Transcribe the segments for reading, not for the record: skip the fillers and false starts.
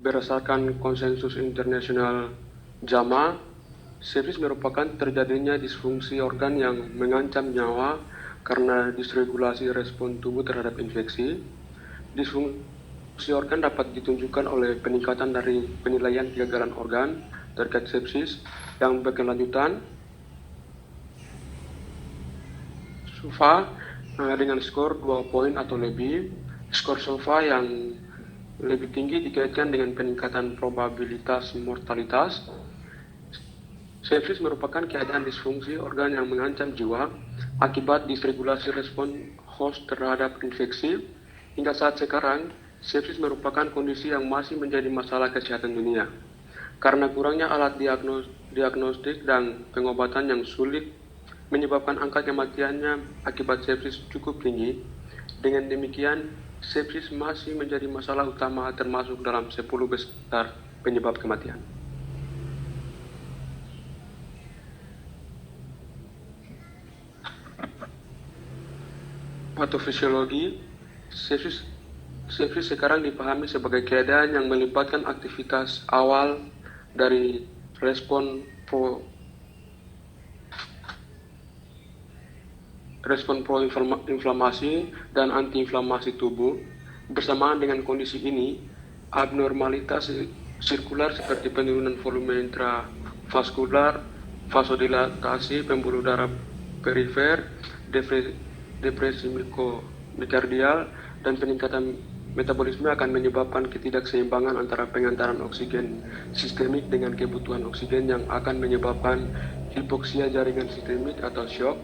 Berdasarkan konsensus internasional JAMA, sepsis merupakan terjadinya disfungsi organ yang mengancam nyawa karena disregulasi respon tubuh terhadap infeksi. Disfungsi organ dapat ditunjukkan oleh peningkatan dari penilaian kegagalan organ terkait sepsis yang berkelanjutan, SOFA dengan skor 2 poin atau lebih. Skor SOFA yang lebih tinggi dikaitkan dengan peningkatan probabilitas mortalitas. Sepsis merupakan keadaan disfungsi organ yang mengancam jiwa akibat disregulasi respon host terhadap infeksi. Hingga saat sekarang, sepsis merupakan kondisi yang masih menjadi masalah kesehatan dunia. Karena kurangnya alat diagnostik dan pengobatan yang sulit menyebabkan angka kematiannya akibat sepsis cukup tinggi. Dengan demikian, sepsis masih menjadi masalah utama termasuk dalam 10 besar penyebab kematian. Patofisiologi, sepsis sekarang dipahami sebagai keadaan yang melibatkan aktivitas awal dari respon pro-inflamasi dan antiinflamasi tubuh. Bersamaan dengan kondisi ini, abnormalitas sirkular seperti penurunan volume intravaskular, vasodilatasi pembuluh darah perifer, depresi miokardial, dan peningkatan metabolisme akan menyebabkan ketidakseimbangan antara pengantaran oksigen sistemik dengan kebutuhan oksigen yang akan menyebabkan hipoksia jaringan sistemik atau shock.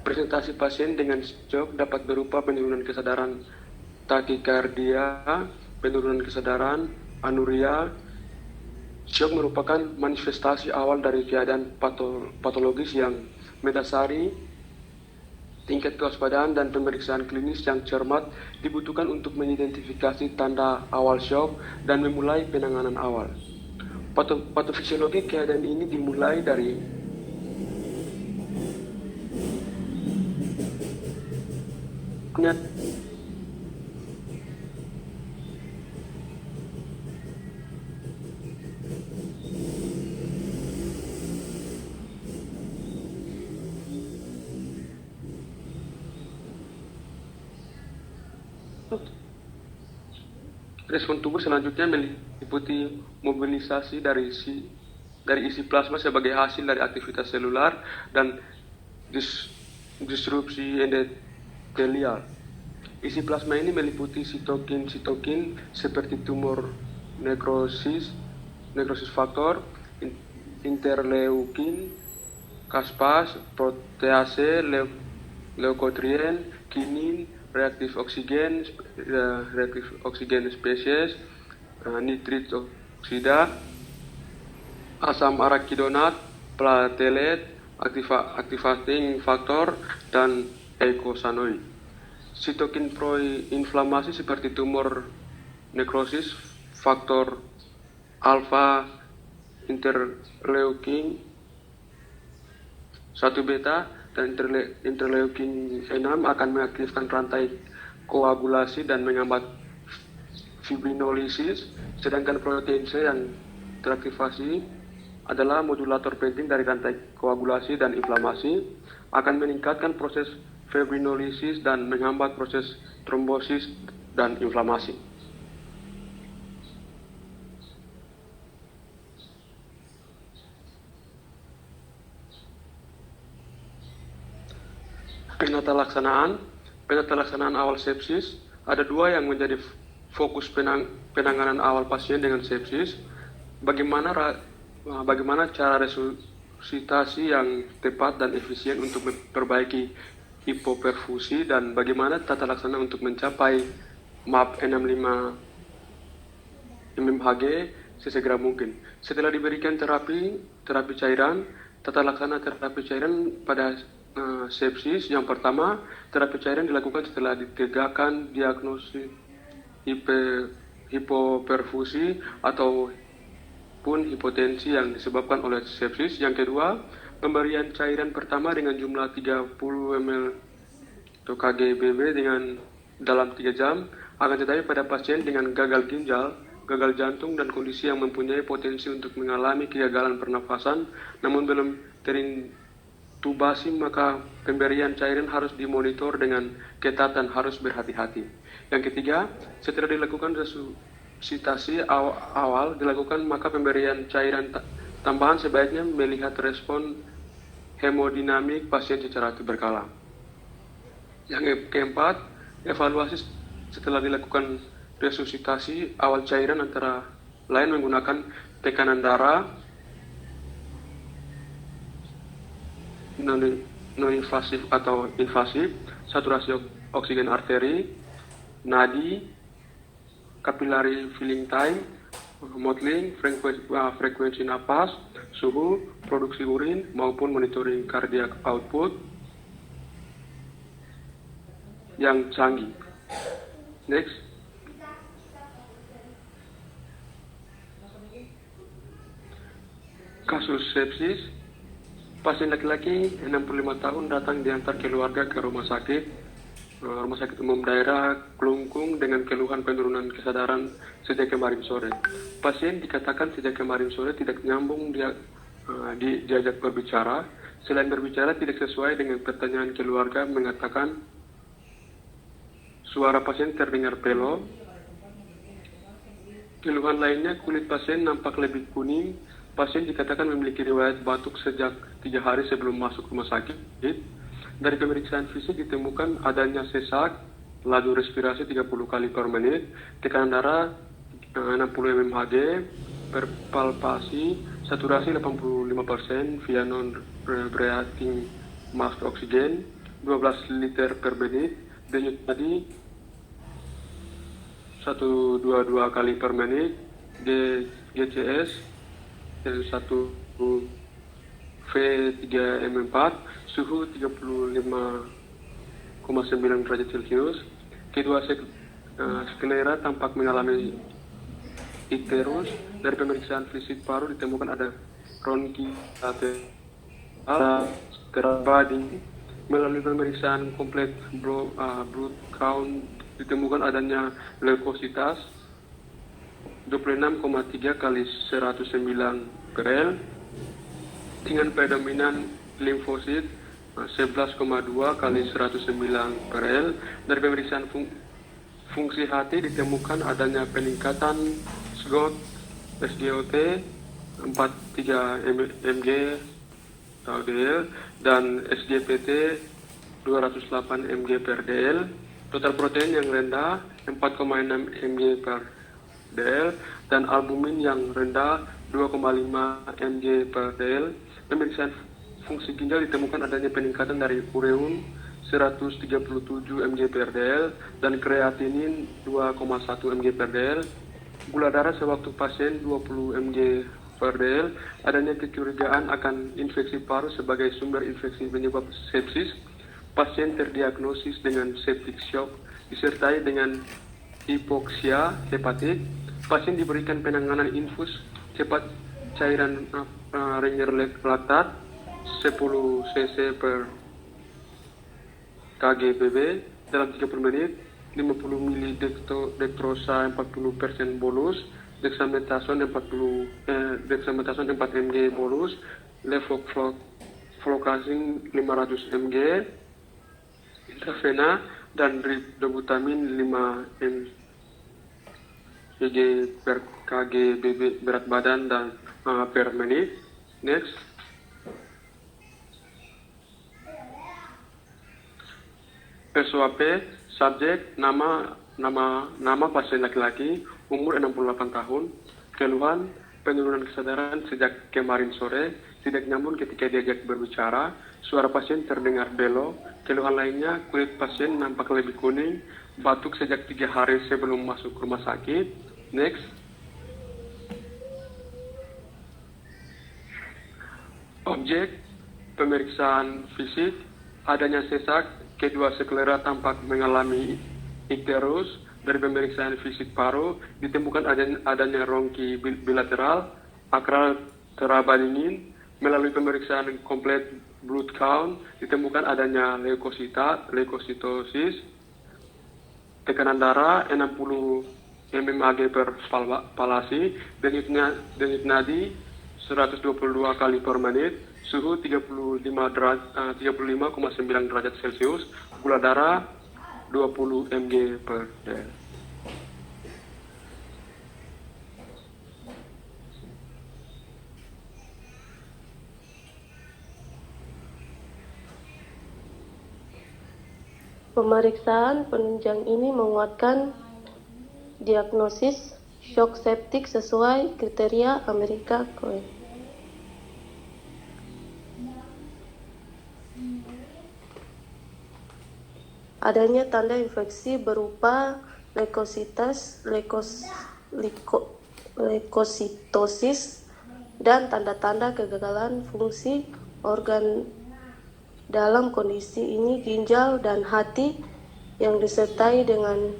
Presentasi pasien dengan shock dapat berupa penurunan kesadaran takikardia, penurunan kesadaran, anuria. Shock merupakan manifestasi awal dari keadaan patologis yang mendasari. Tingkat kewaspadaan dan pemeriksaan klinis yang cermat dibutuhkan untuk mengidentifikasi tanda awal shock dan memulai penanganan awal. Patofisiologi keadaan ini dimulai dari respon tubuh selanjutnya meliputi mobilisasi dari isi plasma sebagai hasil dari aktivitas selular dan disrupsi endotelial. Isi plasma ini meliputi sitokin seperti tumor nekrosis faktor, interleukin, kaspas, protease, leukotrien, kinin, reaktif oksigen spesies, nitrit oksida, asam arakidonat, platelet, activating faktor, dan eikosanoid. Sitokin proinflamasi seperti tumor nekrosis, faktor alfa, interleukin 1 beta, dan interleukin 6 akan mengaktifkan rantai koagulasi dan menghambat fibrinolisis, sedangkan protein C yang teraktivasi adalah modulator penting dari rantai koagulasi dan inflamasi, akan meningkatkan proses fibrinolisis dan menghambat proses trombosis dan inflamasi. Penata laksanaan awal sepsis, ada 2 yang menjadi fokus penanganan awal pasien dengan sepsis. Bagaimana cara resusitasi yang tepat dan efisien untuk memperbaiki hipoperfusi, dan bagaimana tata laksana untuk mencapai MAP 65 mmHg sesegera mungkin. Setelah diberikan terapi cairan, tata laksana terapi cairan pada sepsis. Yang pertama, terapi cairan dilakukan setelah ditegakkan diagnosis hipoperfusi ataupun hipotensi yang disebabkan oleh sepsis. Yang kedua, pemberian cairan pertama dengan jumlah 30 ml atau kgBB dalam 3 jam. Akan tetapi pada pasien dengan gagal ginjal, gagal jantung, dan kondisi yang mempunyai potensi untuk mengalami kegagalan pernafasan, namun belum terintubasi, maka pemberian cairan harus dimonitor dengan ketat dan harus berhati-hati. Yang ketiga, setelah dilakukan resusitasi awal dilakukan, maka pemberian cairan tambahan sebaiknya melihat respon hemodinamik pasien secara berkala. Yang keempat, evaluasi setelah dilakukan resusitasi awal cairan antara lain menggunakan tekanan darah, non-invasif atau invasif, saturasi oksigen arteri, nadi, capillary filling time, modeling, frekuensi napas, suhu, produksi urin, maupun monitoring cardiac output yang canggih. Next. Kasus sepsis, pasien laki-laki 65 tahun datang diantar keluarga ke rumah sakit umum daerah Klungkung dengan keluhan penurunan kesadaran sejak kemarin sore. Pasien dikatakan sejak kemarin sore tidak nyambung diajak berbicara. Selain berbicara tidak sesuai dengan pertanyaan keluarga, mengatakan suara pasien terdengar belok. Keluhan lainnya, kulit pasien nampak lebih kuning. Pasien dikatakan memiliki riwayat batuk sejak 3 hari sebelum masuk rumah sakit. Dari pemeriksaan fisik ditemukan adanya sesak, laju respirasi 30 kali per menit, tekanan darah 60 mmHg, perpalpasi, saturasi 85% via non-breathing mask oksigen 12 liter per menit, denyut nadi 122 kali per menit, GCS 1 V3M4, suhu 35,9 derajat Celcius. Kedua sklera tampak mengalami ikterus. Dari pemeriksaan fisik paru ditemukan ada ronki terabadi. Melalui pemeriksaan komplit blood count ditemukan adanya leukositas 26,3 kali 109 per L dengan predominan limfosit 11,2 kali 109 per L. Dari pemeriksaan fungsi hati ditemukan adanya peningkatan SGOT 43 mg atau dl dan SGPT 208 mg per dl. Total protein yang rendah 4,6 mg per dl dan albumin yang rendah 2,5 mg per dl. Pemeriksaan fungsi ginjal ditemukan adanya peningkatan dari ureum 137 mg per dl dan kreatinin 2,1 mg per dl. Gula darah sewaktu pasien 20 mg per dl. Adanya kecurigaan akan infeksi paru sebagai sumber infeksi penyebab sepsis. Pasien terdiagnosis dengan septic shock disertai dengan hipoksia hepatik. Pasien diberikan penanganan infus cepat cairan Ringer laktat 10 cc per kgbb dalam 30 menit, 50 ml dextrosa 40% bolus, dexamethasone 4 mg bolus, levofloxacin 500 mg intravena dan ributamamin 5 mg per kgbb berat badan dan per menit. Next. SOAP subjek nama pasien laki-laki, umur 68 tahun, keluhan penurunan kesadaran sejak kemarin sore, tidak nyambung ketika diajak berbicara, suara pasien terdengar belok, keluhan lainnya kulit pasien nampak lebih kuning, batuk sejak 3 hari sebelum masuk rumah sakit. Next. Objek pemeriksaan fisik, adanya sesak, kedua sklera tampak mengalami ikterus. Dari pemeriksaan fisik paru ditemukan adanya ronki bilateral, akral terabadingin. Melalui pemeriksaan komplit blood count ditemukan adanya leukositosis, tekanan darah 60 mmHg per palasi, denyut nadi 122 kali per menit, suhu 35,9 derajat Celcius, gula darah 20 mg per del. Pemeriksaan penunjang ini menguatkan diagnosis shock septik sesuai kriteria Amerika Cohen. Adanya tanda infeksi berupa leukositosis dan tanda-tanda kegagalan fungsi organ. Dalam kondisi ini ginjal dan hati yang disertai dengan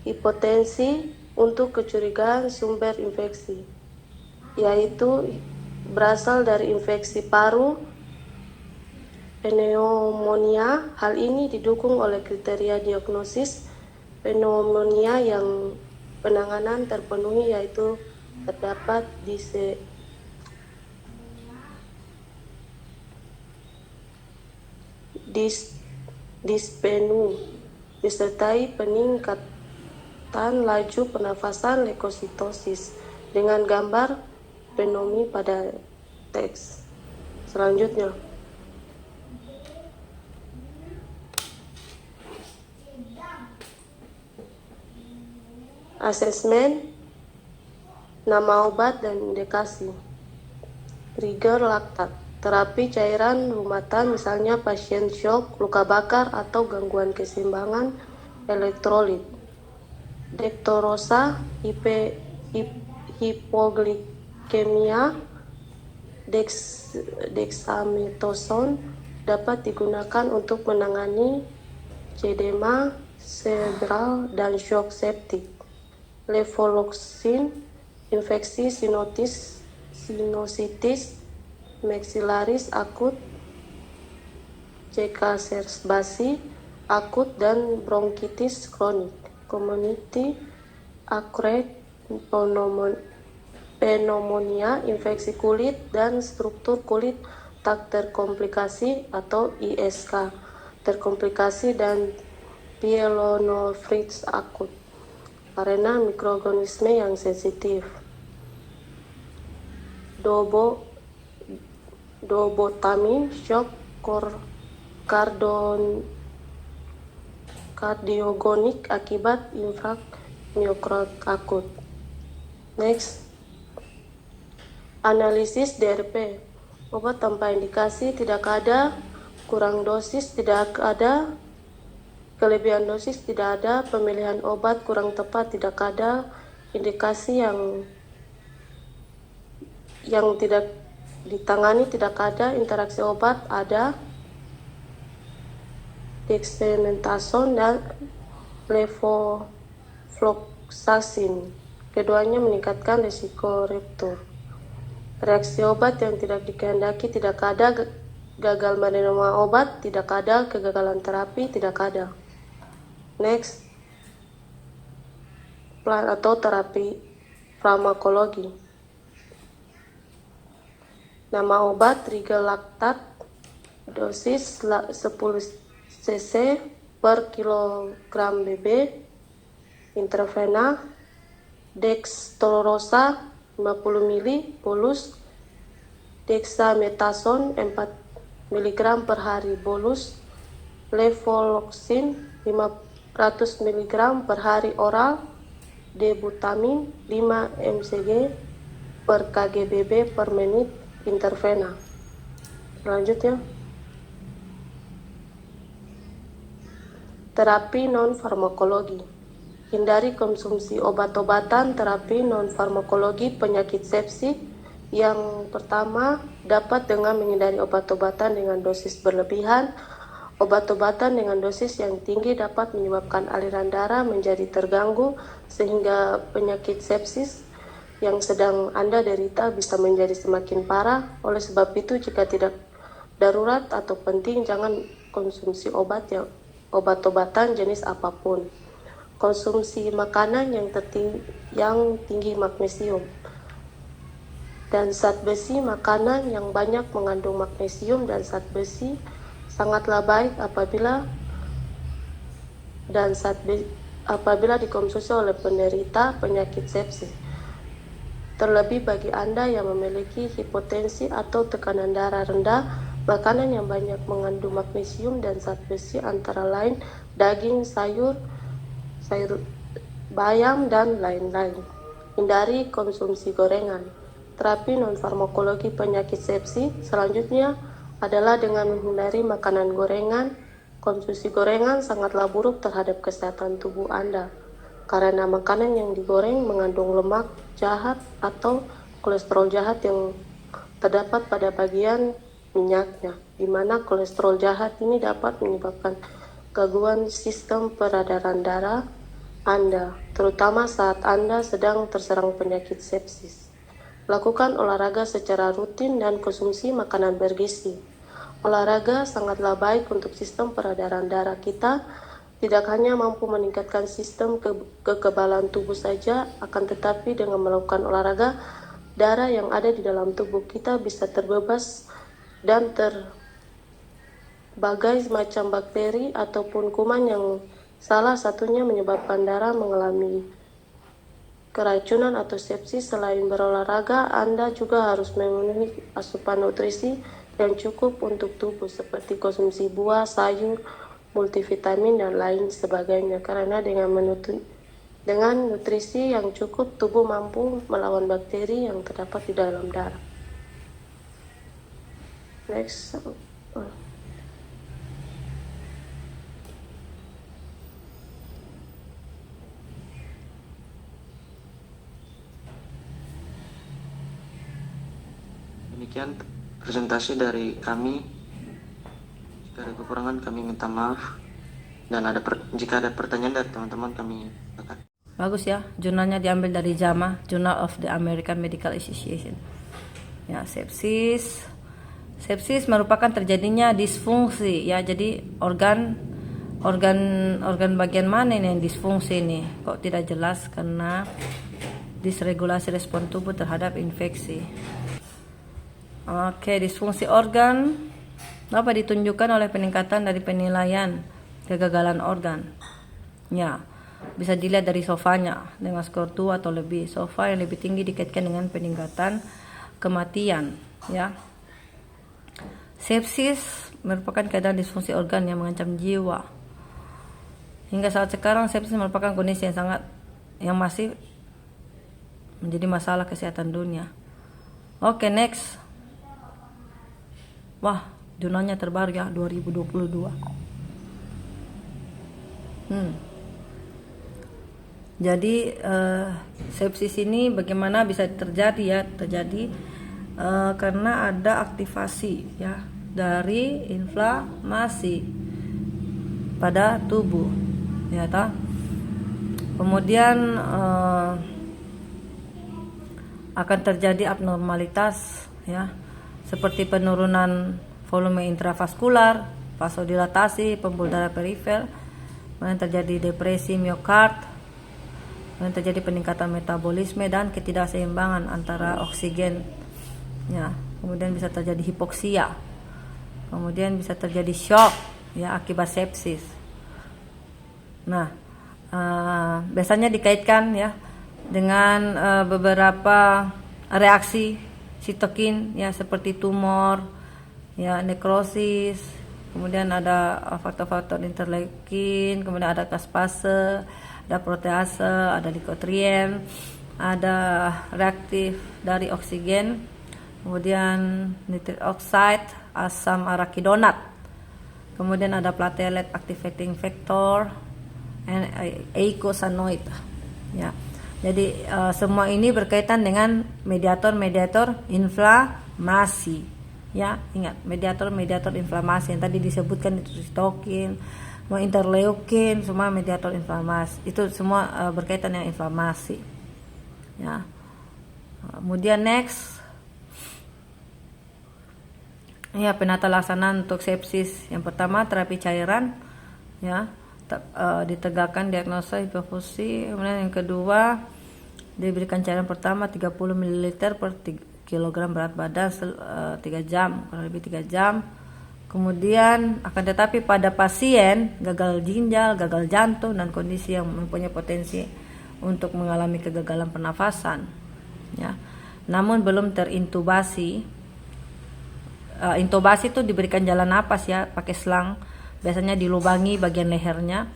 hipotensi untuk kecurigaan sumber infeksi, yaitu berasal dari infeksi paru, pneumonia. Hal ini didukung oleh kriteria diagnosis pneumonia yang penanganan terpenuhi, yaitu terdapat dispenu disertai peningkatan laju pernafasan leukositosis dengan gambar pneumonia pada teks. Selanjutnya, asesmen nama obat dan indikasi. Trigger laktat, terapi cairan rumahan, misalnya pasien shock, luka bakar, atau gangguan keseimbangan elektrolit. Dextrosa, hipoglikemia, dexamethasone dapat digunakan untuk menangani edema cerebral dan shock septik. Levofloxacin, infeksi sinusitis maksilaris akut, cekaserbasi akut, dan bronkitis kronik. Community acquired pneumonia, infeksi kulit dan struktur kulit tak terkomplikasi atau ISK terkomplikasi, dan pyelonephritis akut karena mikroorganisme yang sensitif. Dobutamine shock kardiogonik akibat infrak miokard akut. Next, analisis DRP. Obat tanpa indikasi tidak ada, kurang dosis tidak ada, kelebihan dosis tidak ada, pemilihan obat kurang tepat tidak ada, indikasi yang tidak ditangani tidak ada, interaksi obat ada, dexamethasone dan levofloxacin. Keduanya meningkatkan risiko ruptur. Reaksi obat yang tidak dikehendaki tidak ada, gagal menerima obat tidak ada, kegagalan terapi tidak ada. Next, plan atau terapi farmakologi. Nama obat Rigelactat, dosis 10 cc per kilogram BB, intravena. Dextrosa 50 ml bolus, dexamethasone 4 mg per hari bolus, levofloxacin 500 mg per hari oral, debutamin 5 mcg per kgbb per menit intravena. Selanjutnya, terapi non-farmakologi. Hindari konsumsi obat-obatan terapi non-farmakologi penyakit sepsi. Yang pertama, dapat dengan menghindari obat-obatan dengan dosis berlebihan. Obat-obatan dengan dosis yang tinggi dapat menyebabkan aliran darah menjadi terganggu sehingga penyakit sepsis yang sedang Anda derita bisa menjadi semakin parah. Oleh sebab itu, jika tidak darurat atau penting, jangan konsumsi obat-obatan jenis apapun. konsumsi makanan yang tinggi magnesium. Dan zat besi, makanan yang banyak mengandung magnesium dan zat besi sangatlah baik apabila dikonsumsi oleh penderita penyakit sepsis. Terlebih bagi Anda yang memiliki hipotensi atau tekanan darah rendah, makanan yang banyak mengandung magnesium dan zat besi antara lain daging, sayur bayam, dan lain-lain. Hindari konsumsi gorengan. Terapi non-farmakologi penyakit sepsis selanjutnya adalah dengan menghindari makanan gorengan. Konsumsi gorengan sangatlah buruk terhadap kesehatan tubuh Anda, karena makanan yang digoreng mengandung lemak jahat atau kolesterol jahat yang terdapat pada bagian minyaknya, di mana kolesterol jahat ini dapat menyebabkan gangguan sistem peredaran darah Anda, terutama saat Anda sedang terserang penyakit sepsis. Lakukan olahraga secara rutin dan konsumsi makanan bergizi. Olahraga sangatlah baik untuk sistem peredaran darah kita. Tidak hanya mampu meningkatkan sistem kekebalan tubuh saja, akan tetapi dengan melakukan olahraga, darah yang ada di dalam tubuh kita bisa terbebas dan berbagai macam bakteri ataupun kuman yang salah satunya menyebabkan darah mengalami keracunan atau sepsis. Selain berolahraga, Anda juga harus memenuhi asupan nutrisi yang cukup untuk tubuh seperti konsumsi buah, sayur, multivitamin, dan lain sebagainya, karena dengan nutrisi yang cukup, tubuh mampu melawan bakteri yang terdapat di dalam darah. Next. Demikian presentasi dari kami. Dari kekurangan kami minta maaf, dan jika ada pertanyaan dari teman-teman kami akan. Bagus ya, jurnalnya diambil dari JAMA, Journal of the American Medical Association. Ya, sepsis merupakan terjadinya disfungsi ya. Jadi organ bagian mana ini yang disfungsi ini? Kok tidak jelas? Karena disregulasi respon tubuh terhadap infeksi. Oke, disfungsi organ dapat ditunjukkan oleh peningkatan dari penilaian kegagalan organ. Ya, bisa dilihat dari SOFA-nya dengan skor 2 atau lebih. SOFA yang lebih tinggi dikaitkan dengan peningkatan kematian. Ya, sepsis merupakan keadaan disfungsi organ yang mengancam jiwa. Hingga saat sekarang, sepsis merupakan kondisi yang masih menjadi masalah kesehatan dunia. Oke, next. Wah, jurnalnya terbaru ya, 2022. Jadi sepsis ini bagaimana bisa terjadi ya? Terjadi karena ada aktivasi ya dari inflamasi pada tubuh, ya toh. Kemudian akan terjadi abnormalitas ya, seperti penurunan volume intravaskular, vasodilatasi, pembuluh darah perifer, kemudian terjadi depresi miokard, kemudian terjadi peningkatan metabolisme dan ketidakseimbangan antara oksigen, ya. Kemudian bisa terjadi hipoksia, kemudian bisa terjadi shock, ya, akibat sepsis. Nah, biasanya dikaitkan ya dengan beberapa reaksi sitokin ya, seperti tumor, ya, nekrosis, kemudian ada faktor-faktor interleukin, kemudian ada caspase, ada protease, ada likotrien, ada reaktif dari oksigen, kemudian nitrit oxide, asam arakidonat, kemudian ada platelet activating factor, and eicosanoid, ya. Jadi semua ini berkaitan dengan mediator-mediator inflamasi, ya. Ingat, mediator-mediator inflamasi yang tadi disebutkan, itu sitokin, interleukin, semua mediator inflamasi. Itu semua berkaitan dengan inflamasi, ya. Kemudian next, ya, penata laksanaan untuk sepsis. Yang pertama, terapi cairan, ya. ditegakkan diagnosa hipofusi. Kemudian yang kedua, diberikan cairan pertama 30 ml per kilogram berat badan 3 jam, kurang lebih 3 jam. Kemudian akan tetapi pada pasien gagal ginjal, gagal jantung dan kondisi yang mempunyai potensi untuk mengalami kegagalan pernafasan, ya. Namun belum terintubasi. Intubasi itu diberikan jalan napas ya, pakai selang, biasanya dilubangi bagian lehernya,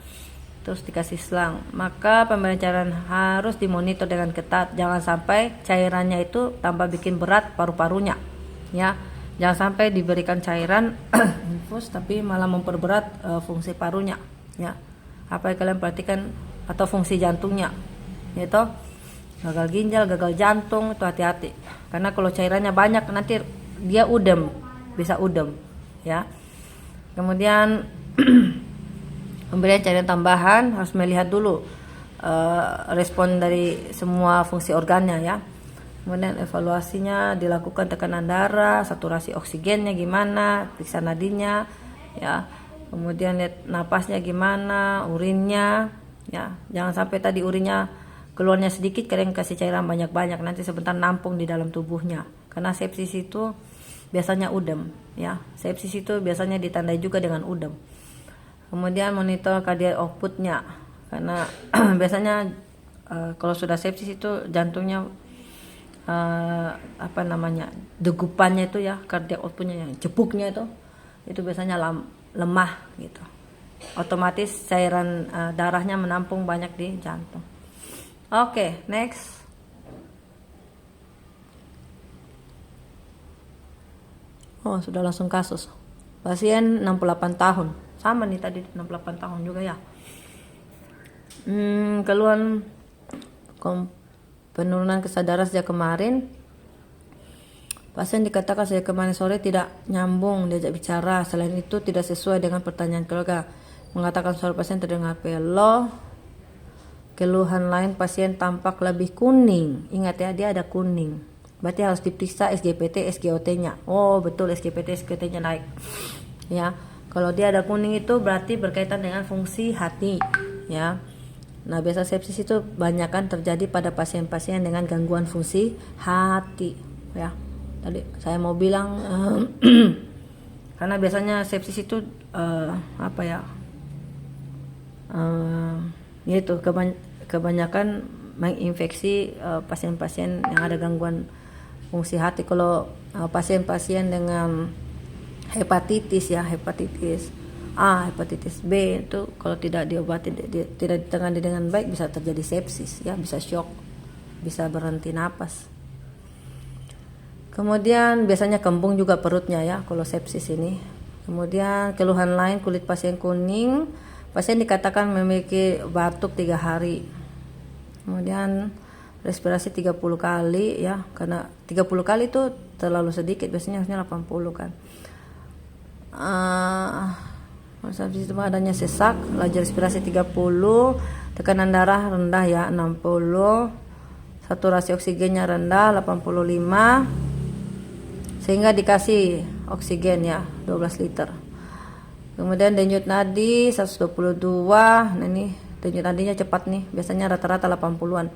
terus dikasih selang. Maka pemberian cairan harus dimonitor dengan ketat, jangan sampai cairannya itu tambah bikin berat paru-parunya, ya. Jangan sampai diberikan cairan infus tapi malah memperberat fungsi parunya, ya. Apa yang kalian perhatikan, atau fungsi jantungnya, yaitu gagal ginjal, gagal jantung, itu hati-hati. Karena kalau cairannya banyak nanti dia bisa udem, ya. Kemudian pemberian cairan tambahan harus melihat dulu respon dari semua fungsi organnya, ya. Kemudian evaluasinya dilakukan tekanan darah, saturasi oksigennya gimana, periksa nadinya, ya. Kemudian lihat napasnya gimana, urinnya, ya. Jangan sampai tadi urinnya keluarnya sedikit, kalian kasih cairan banyak-banyak, nanti sebentar nampung di dalam tubuhnya. Karena sepsis itu biasanya udem, ya. Sepsis itu biasanya ditandai juga dengan udem. Kemudian monitor cardiac outputnya, karena biasanya kalau sudah sepsis itu jantungnya degupannya itu ya, cardiac outputnya yang jepuknya itu biasanya lemah gitu. Otomatis cairan darahnya menampung banyak di jantung. Oke, next. Oh, sudah langsung kasus. Pasien 68 tahun. Sama nih tadi 68 tahun juga ya. Keluhan penurunan kesadaran sejak kemarin. Pasien dikatakan sejak kemarin sore tidak nyambung diajak bicara. Selain itu tidak sesuai dengan pertanyaan keluarga. Mengatakan suara pasien terdengar pelo. Keluhan lain, pasien tampak lebih kuning. Ingat ya, dia ada kuning. Berarti harus diperiksa SGPT, SGOT-nya. Oh, betul, SGPT, SGOT-nya naik. Ya. Kalau dia ada kuning itu berarti berkaitan dengan fungsi hati, ya. Nah, biasa sepsis itu banyakkan terjadi pada pasien-pasien dengan gangguan fungsi hati, ya. Tadi saya mau bilang karena biasanya sepsis itu yaitu kebanyakan menginfeksi pasien-pasien yang ada gangguan fungsi hati. Kalau pasien-pasien dengan hepatitis ya, hepatitis A, hepatitis B itu kalau tidak diobati, tidak ditangani dengan baik bisa terjadi sepsis ya, bisa shock, bisa berhenti napas. Kemudian biasanya kembung juga perutnya ya kalau sepsis ini. Kemudian keluhan lain, kulit pasien kuning, pasien dikatakan memiliki batuk 3 hari. Kemudian respirasi 30 kali ya, karena 30 kali itu terlalu sedikit, biasanya harusnya 80 kan. Habis itu adanya sesak, laju respirasi 30, tekanan darah rendah ya 60, saturasi oksigennya rendah 85, sehingga dikasih oksigen ya 12 liter. Kemudian denyut nadi 122, nah ini denyut nadinya cepat nih, biasanya rata-rata 80-an.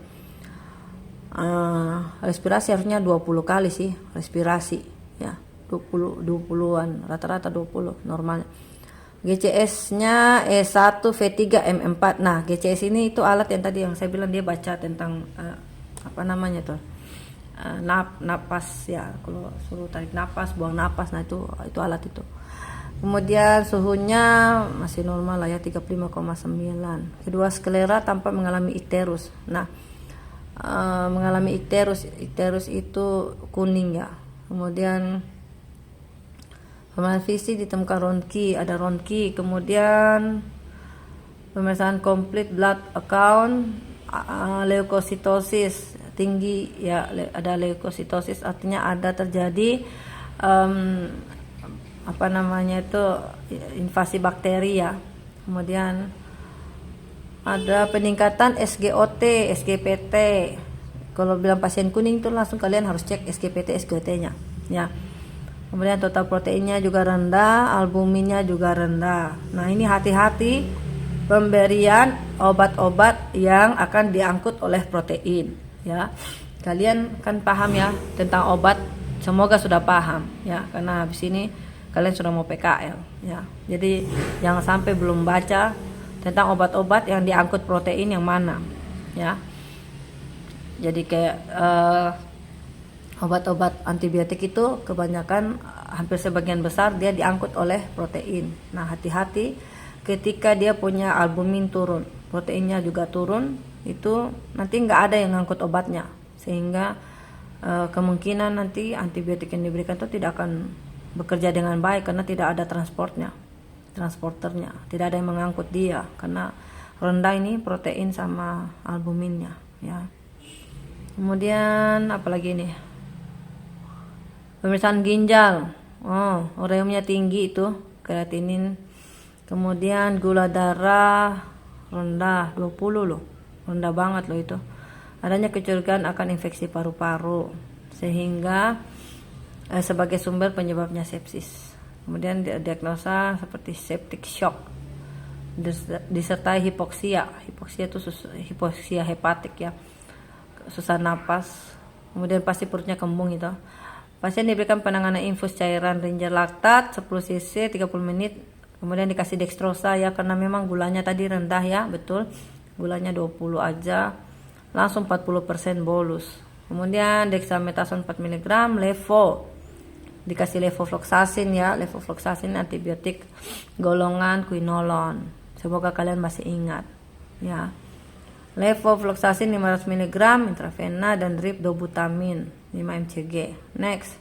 Respirasi harusnya 20 kali sih, respirasi ya 20-an, rata-rata 20 normalnya. GCS-nya E1 V3 M4. Nah, GCS ini itu alat yang tadi yang saya bilang dia baca tentang napas ya, kalau suruh tarik napas, buang napas, nah itu alat itu. Kemudian suhunya masih normal lah ya 35,9. Kedua sklera tanpa mengalami icterus. Nah, mengalami icterus itu kuning ya. Kemudian pemeriksaan fisik ditemukan ada ronki, kemudian pemeriksaan complete blood count, leukositosis tinggi ya, ada leukositosis artinya ada terjadi invasi bakteri ya. Kemudian ada peningkatan SGOT, SGPT. Kalau bilang pasien kuning itu langsung kalian harus cek SGPT, SGOT-nya ya. Kemudian total proteinnya juga rendah, albuminnya juga rendah. Nah, ini hati-hati pemberian obat-obat yang akan diangkut oleh protein, ya. Kalian kan paham ya tentang obat, semoga sudah paham ya, karena habis ini kalian sudah mau PKL ya. Jadi jangan sampai belum baca tentang obat-obat yang diangkut protein yang mana ya. Jadi kayak obat-obat antibiotik itu kebanyakan hampir sebagian besar dia diangkut oleh protein. Nah, hati-hati ketika dia punya albumin turun, proteinnya juga turun, itu nanti nggak ada yang ngangkut obatnya, sehingga kemungkinan nanti antibiotik yang diberikan itu tidak akan bekerja dengan baik karena tidak ada transporternya, tidak ada yang mengangkut dia karena rendah ini protein sama albuminnya ya. Kemudian apalagi nih, pemeriksaan ginjal, ureumnya tinggi itu, kreatinin. Kemudian gula darah rendah 20 loh, rendah banget loh itu. Adanya kecurigaan akan infeksi paru-paru sehingga sebagai sumber penyebabnya sepsis. Kemudian diagnosa seperti septic shock disertai hipoksia itu hipoksia hepatik ya, susah napas, kemudian pasti perutnya kembung itu. Pasien diberikan penanganan infus cairan Ringer laktat 10 cc 30 menit, kemudian dikasih dextrosa ya, karena memang gulanya tadi rendah ya, betul, gulanya 20 aja, langsung 40% bolus. Kemudian dexamethasone 4 mg, levo, dikasih levofloxacin ya, levofloxacin antibiotik golongan quinolone, semoga kalian masih ingat ya. Levofloxacin 500 mg intravena dan drip dobutamin 5 mcg. Next.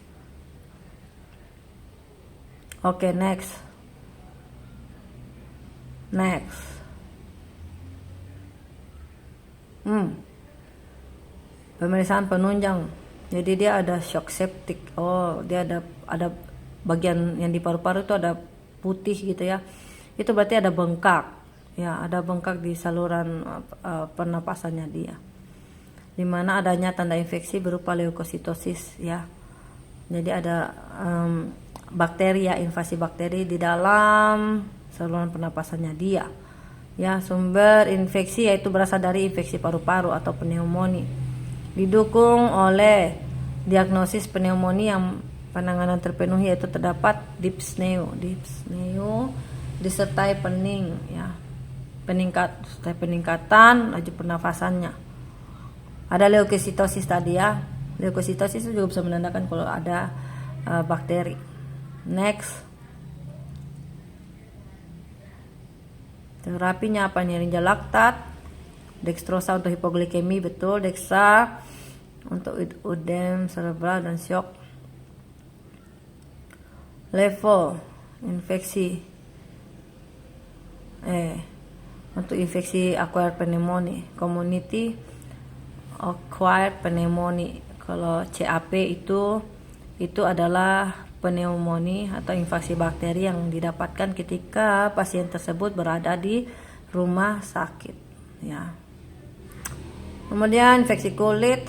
Oke, next. Pemeriksaan penunjang. Jadi dia ada shock septic. Dia ada bagian yang di paru-paru itu ada putih gitu ya. Itu berarti ada bengkak. Ya, ada bengkak di saluran pernapasannya dia. Di mana adanya tanda infeksi berupa leukositosis ya. Jadi ada bakteri ya, invasi bakteri di dalam saluran pernapasannya dia. Ya, sumber infeksi yaitu berasal dari infeksi paru-paru atau pneumonia. Didukung oleh diagnosis pneumonia yang penanganan terpenuhi yaitu terdapat dyspneu disertai pening ya. Peningkatan laju pernafasannya. Ada leukositosis tadi ya. Leukositosis itu juga bisa menandakan kalau ada bakteri. Next. Terapinya apa nih? Ringer laktat, dextrosa untuk hipoglikemi, betul, dexa untuk udem cerebral dan shock. Levo infeksi untuk infeksi acquired pneumonia, community acquired pneumonia. Kalau CAP itu adalah pneumonia atau infeksi bakteri yang didapatkan ketika pasien tersebut berada di rumah sakit ya. Kemudian infeksi kulit,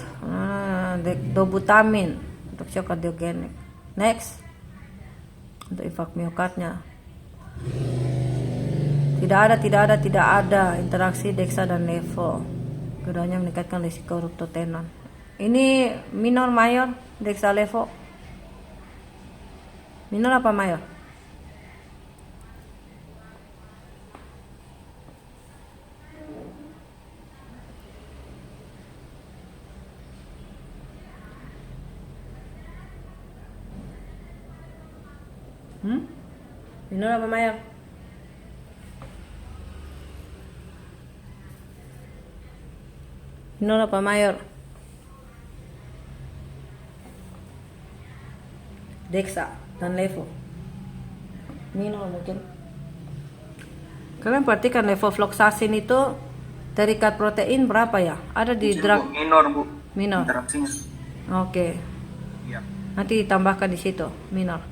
dobutamin untuk shock kardiogenik. Next, untuk infak miokardnya. Tidak ada interaksi dexa dan levo. Keduanya meningkatkan risiko ruptotenon. Ini minor, mayor, dexa, levo. Minor apa mayor? Minor apa mayor? Minor apa mayor? Dexa dan levo. Minor mungkin. Kalian perhatikan levofloxacin itu terikat protein berapa ya? Ada di drug minor, Bu. Minor. Interaksinya. Oke. Iya. Nanti ditambahkan di situ minor.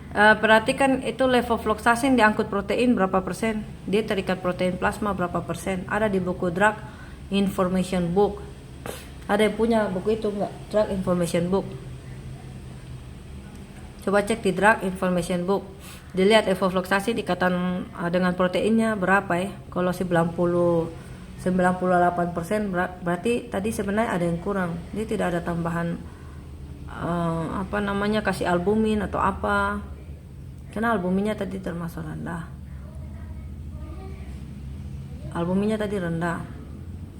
Perhatikan itu levofloxacin diangkut protein berapa persen? Dia terikat protein plasma berapa persen? Ada di buku drug information book. Ada yang punya buku itu enggak? Drug information book. Coba cek di drug information book. Dilihat levofloxacin ikatan dengan proteinnya berapa ya. Kalau 98% berarti tadi sebenarnya ada yang kurang. Jadi tidak ada tambahan kasih albumin atau apa. Karena albuminnya tadi termasuk rendah. Albuminnya tadi rendah.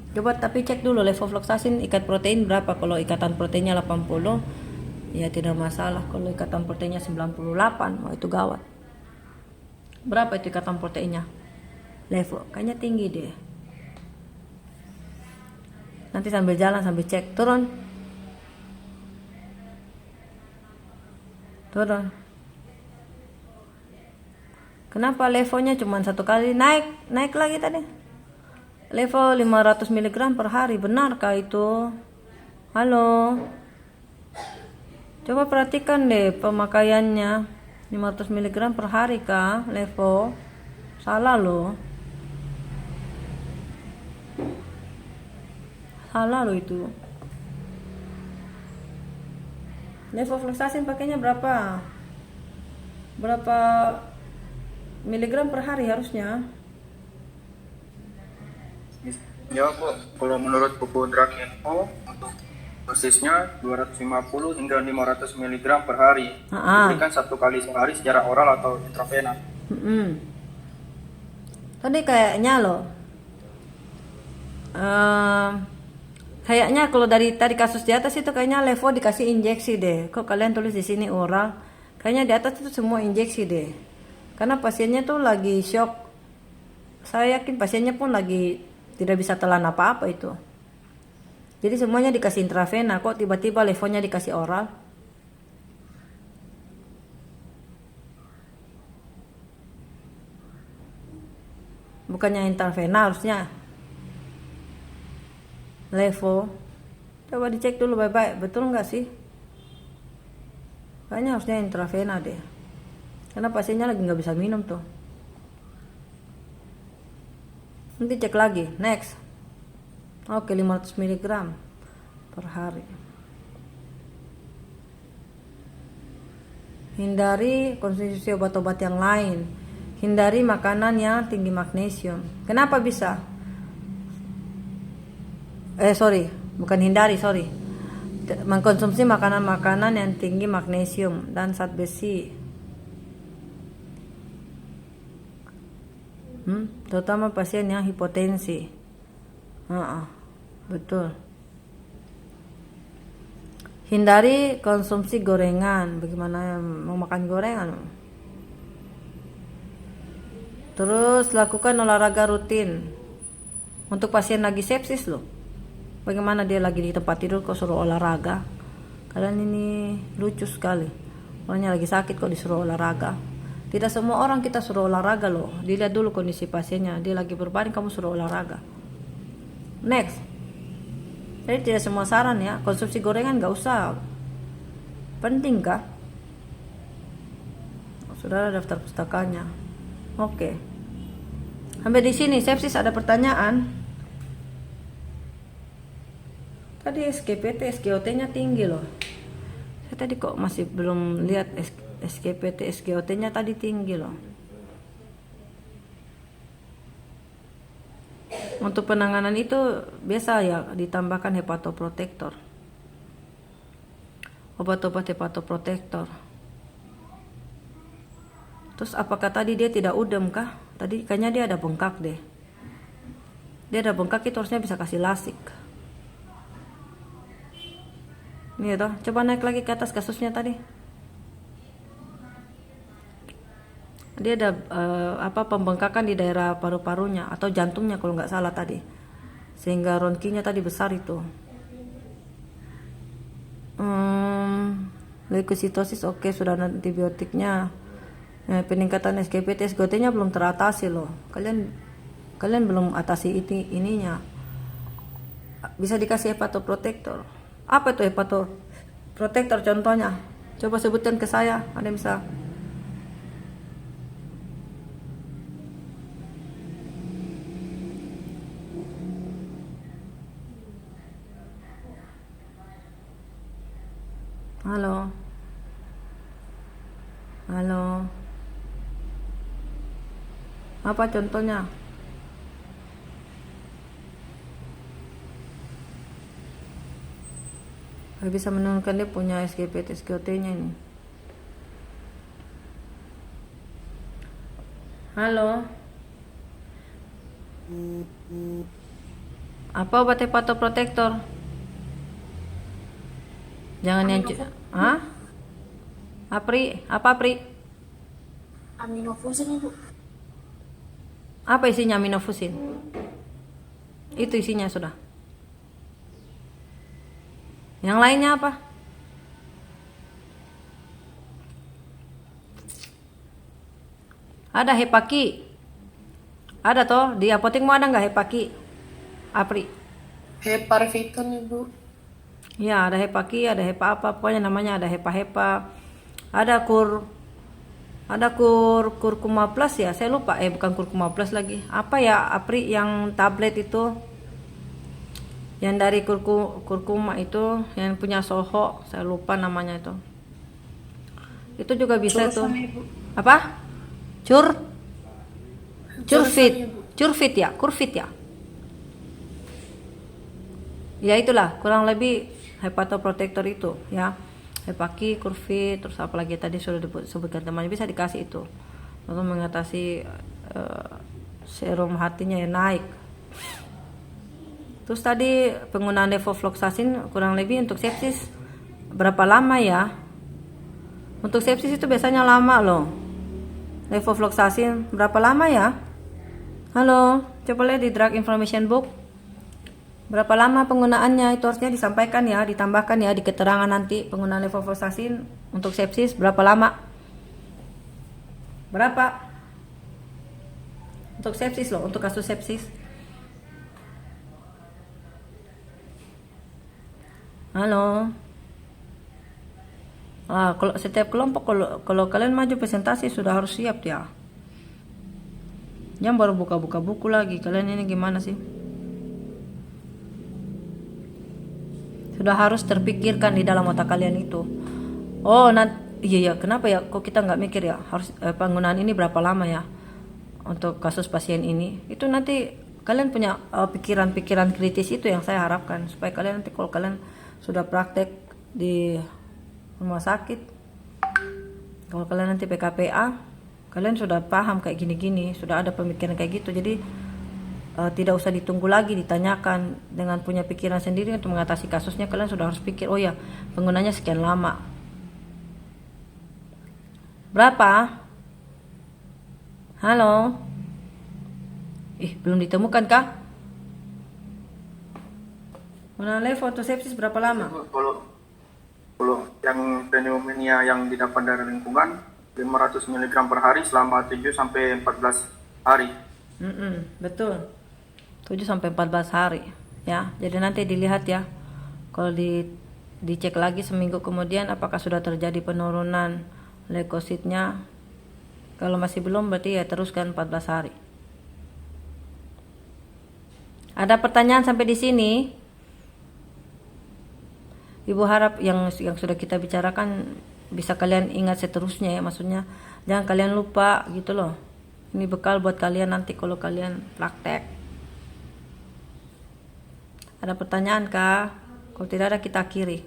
Coba tapi cek dulu levofloxacin ikat protein berapa. Kalau ikatan proteinnya 80 ya tidak masalah. Kalau ikatan proteinnya 98 itu gawat. Berapa itu ikatan proteinnya? Levo kayaknya tinggi deh. Nanti sambil jalan sambil cek. Turun. Kenapa levonya cuma 1 kali naik lagi tadi? Level 500 mg per hari, benarkah itu? Halo? Coba perhatikan deh pemakaiannya. 500 mg per hari kah levo? Salah loh. Salah loh itu. Levofloxacin pakainya berapa miligram per hari harusnya? Ya Bu, kalau menurut buku Drug Info untuk dosisnya 250 hingga 500 mg per hari. Diberikan 1 kali sehari secara oral atau intravena. Tadi kayaknya loh. Kayaknya kalau dari tadi kasus di atas itu kayaknya levo dikasih injeksi deh. Kok kalian tulis di sini oral? Kayaknya di atas itu semua injeksi deh. Karena pasiennya tuh lagi shock. Saya yakin pasiennya pun lagi tidak bisa telan apa-apa itu. Jadi semuanya dikasih intravena. Kok tiba-tiba levonya dikasih oral? Bukannya intravena harusnya. Levo. Coba dicek dulu baik-baik. Betul nggak sih? Kayaknya harusnya intravena deh. Karena pasiennya lagi nggak bisa minum tuh. Nanti cek lagi. Next. Oke, 500 mg per hari. Hindari konsumsi obat-obat yang lain. Hindari makanan yang tinggi magnesium. Kenapa bisa? Mengkonsumsi makanan-makanan yang tinggi magnesium dan zat besi. Terutama pasien yang hipotensi. Betul. Hindari konsumsi gorengan. Bagaimana mau makan gorengan? Terus lakukan olahraga rutin. Untuk pasien lagi sepsis loh. Bagaimana dia lagi di tempat tidur kok suruh olahraga? Kalian ini lucu sekali. Orangnya lagi sakit kok disuruh olahraga. Tidak semua orang kita suruh olahraga loh. Dilihat dulu kondisi pasiennya. Dia lagi berbaring kamu suruh olahraga. Next. Jadi tidak semua saran ya. Konsumsi gorengan gak usah. Penting kah? Saudara daftar pustakanya. Oke. Sampai di sini sepsis ada pertanyaan. Tadi SGPT, SGOT-nya tinggi loh. Saya tadi kok masih belum lihat SGPT, SGOT-nya tadi tinggi loh. Untuk penanganan itu biasa ya ditambahkan hepatoprotektor. Obat-obat hepatoprotektor. Terus apakah tadi dia tidak udem kah? Tadi kayaknya dia ada bengkak deh. Dia ada bengkak itu harusnya bisa kasih lasik. Nih toh, coba naik lagi ke atas kasusnya tadi. Dia ada pembengkakan di daerah paru-parunya atau jantungnya kalau nggak salah tadi, sehingga ronkinya tadi besar itu. Leukositosis oke, sudah ada antibiotiknya. Peningkatan SGPT, SGOT-nya belum teratasi loh. Kalian belum atasi ininya. Bisa dikasih hepatoprotektor. Apa itu hepatoprotektor contohnya? Coba sebutkan ke saya. Ada yang bisa? Halo. Halo. Apa contohnya? Saya bisa menurunkan dia punya SGP SGOT-nya ini. Halo. Apa obat hepatoprotektor? Jangan yang Hah? Apa Pri? Aminofusin, Ibu. Apa isinya aminofusin? Itu isinya sudah. Yang lainnya apa? Ada hepaki. Ada toh di apotekmu ada nggak hepaki? Apri? Heparviton, Ibu. Ya ada hepaki, ada hepa apa pokoknya namanya ada hepa. Ada kurkuma plus ya, saya lupa bukan kurkuma plus lagi. Apa ya Apri yang tablet itu? Yang dari kurkuma itu yang punya Soho, saya lupa namanya itu. Itu juga bisa itu. Apa? Curfit ya. Ya itulah kurang lebih hepatoprotektor itu ya. Hepaki, kurfit, terus apa lagi tadi sudah disebutkan temannya bisa dikasih itu untuk mengatasi serum hatinya yang naik. Terus tadi penggunaan levofloxacin kurang lebih untuk sepsis berapa lama ya? Untuk sepsis itu biasanya lama loh. Levofloxacin berapa lama ya? Halo, coba lihat di drug information book. Berapa lama penggunaannya itu harusnya disampaikan ya, ditambahkan ya di keterangan nanti penggunaan levofloxacin untuk sepsis berapa lama? Berapa? Untuk sepsis loh, untuk kasus sepsis. Halo. Kalau setiap kelompok kalau kalian maju presentasi sudah harus siap ya. Jangan baru buka-buka buku lagi. Kalian ini gimana sih? Sudah harus terpikirkan di dalam otak kalian itu. Oh, iya kenapa ya? Kok kita nggak mikir ya? Harus penggunaan ini berapa lama ya? Untuk kasus pasien ini. Itu nanti kalian punya pikiran-pikiran kritis itu yang saya harapkan supaya kalian nanti kalau kalian sudah praktek di rumah sakit, kalau kalian nanti PKPA, kalian sudah paham kayak gini-gini, sudah ada pemikiran kayak gitu. Jadi tidak usah ditunggu lagi ditanyakan, dengan punya pikiran sendiri untuk mengatasi kasusnya kalian sudah harus pikir, oh ya penggunanya sekian lama. Berapa? Halo? Belum ditemukan kah? Mengenai fotosepsis berapa lama? Kalau yang pneumonia yang didapat dari lingkungan 500 mg per hari selama 7 sampai 14 hari. Betul. 7 sampai 14 hari ya. Jadi nanti dilihat ya. Kalau dicek lagi seminggu kemudian apakah sudah terjadi penurunan leukositnya. Kalau masih belum berarti ya teruskan 14 hari. Ada pertanyaan sampai di sini? Ibu harap yang sudah kita bicarakan bisa kalian ingat seterusnya ya, maksudnya jangan kalian lupa gitu loh. Ini bekal buat kalian nanti kalau kalian praktek. Ada pertanyaan kah? Kalau tidak ada kita akhiri.